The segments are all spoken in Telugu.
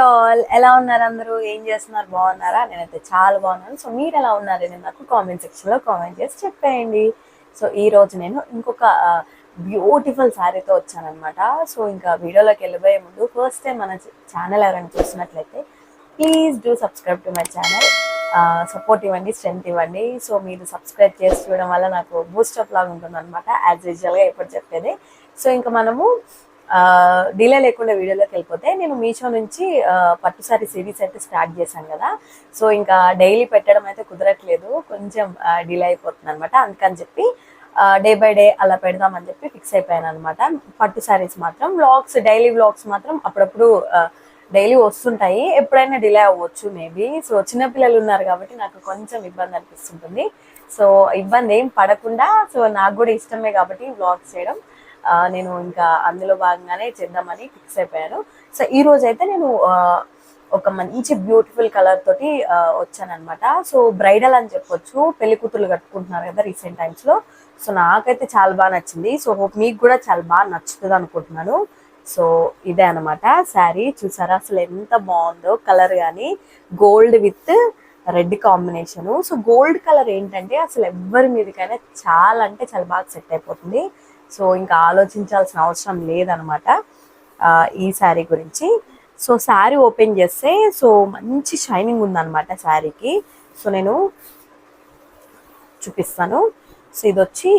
ఆల్, ఎలా ఉన్నారు అందరూ? ఏం చేస్తున్నారు? బాగున్నారా? నేనైతే చాలా బాగున్నాను. సో మీరు ఎలా ఉన్నారని నాకు కామెంట్ సెక్షన్లో కామెంట్ చేసి చెప్పేయండి. సో ఈ రోజు నేను ఇంకొక బ్యూటిఫుల్ శారీతో వచ్చానమాట. సో ఇంకా వీడియోలోకి వెళ్ళిపోయే ముందు ఫస్ట్ టైం మన ఛానల్ ఎవరైనా చూసినట్లయితే please do subscribe to my channel. Support ఇవ్వండి, స్ట్రెంత్ ఇవ్వండి. సో మీరు సబ్స్క్రైబ్ చేసి చూడడం వల్ల నాకు బూస్టప్ లాగా ఉంటుంది అనమాట, యాజ్ యూజువల్గా ఎప్పుడు చెప్పేది. సో ఇంకా మనము డిలే లేకుండా వీడియోలోకి వెళ్ళిపోతే, నేను మీషో నుంచి పట్టు సారీ సిరీస్ అయితే స్టార్ట్ చేశాను కదా. సో ఇంకా డైలీ పెట్టడం అయితే కుదరట్లేదు, కొంచెం డిలే అయిపోతుంది అనమాట. అందుకని చెప్పి డే బై డే అలా పెడదామని చెప్పి ఫిక్స్ అయిపోయాను అనమాట. పట్టు సారీస్ మాత్రం వ్లాగ్స్, డైలీ వ్లాగ్స్ మాత్రం అప్పుడప్పుడు డైలీ వస్తుంటాయి, ఎప్పుడైనా డిలే అవ్వచ్చు మేబీ. సో చిన్నపిల్లలు ఉన్నారు కాబట్టి నాకు కొంచెం ఇబ్బంది అనిపిస్తుంటుంది. సో ఇబ్బంది ఏం పడకుండా, సో నాకు కూడా ఇష్టమే కాబట్టి వ్లాగ్స్ చేయడం, నేను ఇంకా అందులో భాగంగానే చేద్దామని ఫిక్స్ అయిపోయాను. సో ఈ రోజు అయితే నేను ఒక మంచి బ్యూటిఫుల్ కలర్ తోటి వచ్చానమాట. సో బ్రైడల్ అని చెప్పొచ్చు, పెళ్లి కూతుర్లు కట్టుకుంటున్నారు కదా రీసెంట్ టైమ్స్లో. సో నాకైతే చాలా బాగా నచ్చింది. సో హోప్ మీకు కూడా చాలా బాగా నచ్చుతుంది అనుకుంటున్నాను. సో ఇదే అనమాట శారీ. చూసారా అసలు ఎంత బాగుందో కలర్, కానీ gold with red combination. So gold colour ఏంటంటే అసలు ఎవ్వరి మీదకైనా చాలా అంటే చాలా బాగా సెట్ అయిపోతుంది. సో ఇంకా ఆలోచించాల్సిన అవసరం లేదనమాట ఈ శారీ గురించి. సో శారీ ఓపెన్ చేస్తే సో మంచి షైనింగ్ ఉందన్నమాట శారీకి. సో నేను చూపిస్తాను. సో ఇది వచ్చి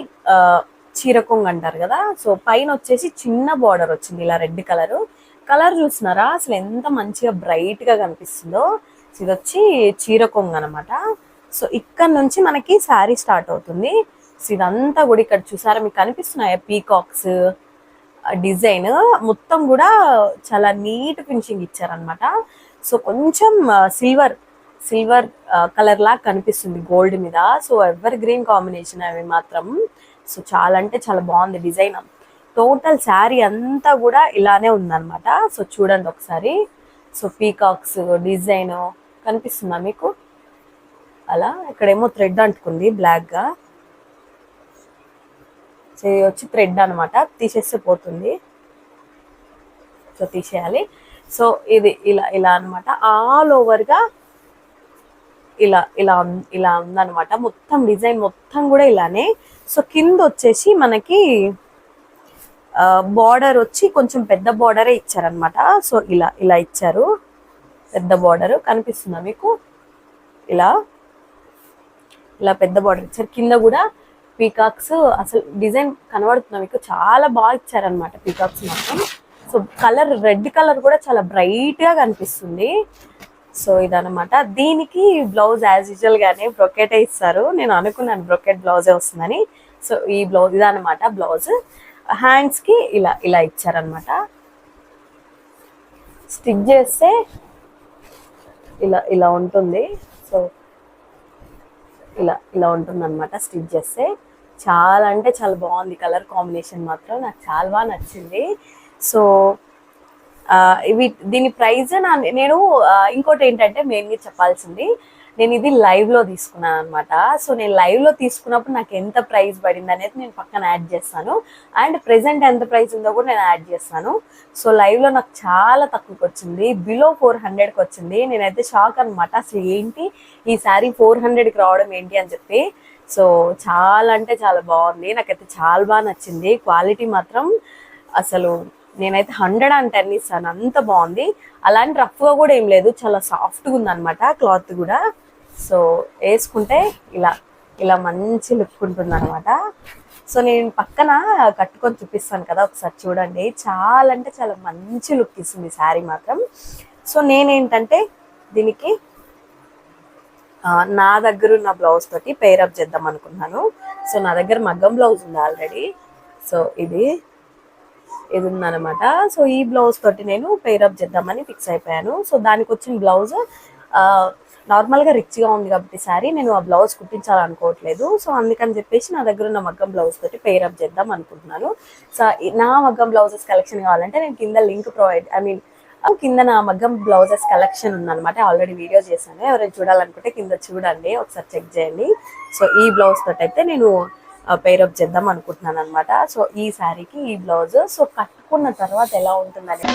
చీరకొంగు అంటారు కదా. సో పైన వచ్చేసి చిన్న బార్డర్ వచ్చింది ఇలా రెడ్ కలర్. కలర్ చూస్తున్నారా అసలు ఎంత మంచిగా బ్రైట్గా కనిపిస్తుందో. సో ఇది వచ్చి చీరకొంగు అనమాట. సో ఇక్కడ నుంచి మనకి శారీ స్టార్ట్ అవుతుంది. సో ఇదంతా కూడా ఇక్కడ చూసారా మీకు కనిపిస్తున్నాయా పీకాక్స్ డిజైన్ మొత్తం కూడా చాలా నీట్ ఫినిషింగ్ ఇచ్చారనమాట. సో కొంచెం సిల్వర్ కలర్ లాగా కనిపిస్తుంది గోల్డ్ మీద. సో ఎవర్ గ్రీన్ కాంబినేషన్ అవి మాత్రం. సో చాలా అంటే చాలా బాగుంది డిజైన్. టోటల్ శారీ అంతా కూడా ఇలానే ఉందన్నమాట. సో చూడండి ఒకసారి. సో పీకాక్స్ డిజైన్ కనిపిస్తుందా మీకు? అలా ఇక్కడేమో థ్రెడ్ అంటుకుంది బ్లాక్గా. సో ఇది వచ్చి థ్రెడ్ అనమాట, తీసేస్తే పోతుంది. సో తీసేయాలి. సో ఇది ఇలా ఇలా అనమాట, ఆల్ ఓవర్గా ఇలా ఇలా ఇలా ఉందన్నమాట. మొత్తం డిజైన్ మొత్తం కూడా ఇలానే. సో కింద వచ్చేసి మనకి బార్డర్ వచ్చి కొంచెం పెద్ద బార్డరే ఇచ్చారనమాట. సో ఇలా ఇలా ఇచ్చారు, పెద్ద బార్డర్ కనిపిస్తుందా మీకు? ఇలా ఇలా పెద్ద బార్డర్ ఇచ్చారు. కింద కూడా పీకాక్స్, అసలు డిజైన్ కనబడుతుందా మీకు? చాలా బాగా ఇచ్చారనమాట పీకాక్స్ మాత్రం. సో కలర్ రెడ్ కలర్ కూడా చాలా బ్రైట్గా కనిపిస్తుంది. సో ఇదనమాట. దీనికి బ్లౌజ్ యాజ్ యూజువల్ గానే బ్రొకెటే ఇస్తారు. నేను అనుకున్నాను బ్రొకెట్ బ్లౌజే వస్తుందని. సో ఈ బ్లౌజ్ ఇదనమాట బ్లౌజ్. హ్యాండ్స్కి ఇలా ఇలా ఇచ్చారనమాట. స్టిచ్ చేస్తే ఇలా ఇలా ఉంటుంది. సో ఇలా ఇలా ఉంటుంది అనమాట స్టిచ్ చేస్తే. చాలా అంటే చాలా బాగుంది కలర్ కాంబినేషన్ మాత్రం, నాకు చాలా బాగా నచ్చింది. సో దీని ప్రైజ్ నేను ఇంకోటి ఏంటంటే మెయిన్గా చెప్పాల్సింది, నేను ఇది లైవ్లో తీసుకున్నాను అనమాట. సో నేను లైవ్లో తీసుకున్నప్పుడు నాకు ఎంత ప్రైస్ పడింది అనేది నేను పక్కన యాడ్ చేస్తాను, అండ్ ప్రెసెంట్ ఎంత ప్రైస్ ఉందో కూడా నేను యాడ్ చేస్తాను. సో లైవ్లో నాకు చాలా తక్కువకి వచ్చింది, బిలో 400కి వచ్చింది. నేనైతే షాక్ అనమాట, అసలు ఏంటి ఈ శారీ 400కి రావడం ఏంటి అని చెప్పి. సో చాలా అంటే చాలా బాగుంది, నాకైతే చాలా బాగా నచ్చింది. క్వాలిటీ మాత్రం అసలు నేనైతే 110 ఇస్తాను, అంత బాగుంది. అలాంటి రఫ్గా కూడా ఏం లేదు, చాలా సాఫ్ట్గా ఉందన్నమాట క్లాత్ కూడా. సో వేసుకుంటే ఇలా ఇలా మంచి లుక్ ఉంటుంది అనమాట. సో నేను పక్కన కట్టుకొని చూపిస్తాను కదా, ఒకసారి చూడండి. చాలా అంటే చాలా మంచి లుక్ ఇస్తుంది శారీ మాత్రం. సో నేనేంటంటే దీనికి నా దగ్గర ఉన్న బ్లౌజ్ తోటి పేరప్ చేద్దాం అనుకున్నాను. సో నా దగ్గర మగ్గం బ్లౌజ్ ఉంది ఆల్రెడీ. సో ఇది ఉందనమాట. సో ఈ బ్లౌజ్ తోటి నేను పేరప్ చేద్దామని ఫిక్స్ అయిపోయాను. సో దానికి వచ్చిన బ్లౌజ్ నార్మల్గా రిచ్గా ఉంది కాబట్టి శారీ, నేను ఆ బ్లౌజ్ కుట్టించాలనుకోవట్లేదు. సో అందుకని చెప్పేసి నా దగ్గర ఉన్న మగ్గం బ్లౌజ్ తోటి పేరప్ చేద్దాం అనుకుంటున్నాను. సో నా మగ్గం బ్లౌజెస్ కలెక్షన్ కావాలంటే నేను కింద లింక్ కింద నా మగ్గం బ్లౌజెస్ కలెక్షన్ ఉందన్నమాట, ఆల్రెడీ వీడియో చేశాను. ఎవరైనా చూడాలనుకుంటే కింద చూడండి, ఒకసారి చెక్ చేయండి. సో ఈ బ్లౌజ్ తోటి అయితే నేను పేరప్ చేద్దాం అనుకుంటున్నాను అనమాట. సో ఈ శారీకి ఈ బ్లౌజ్. సో కట్టుకున్న తర్వాత ఎలా ఉంటుందని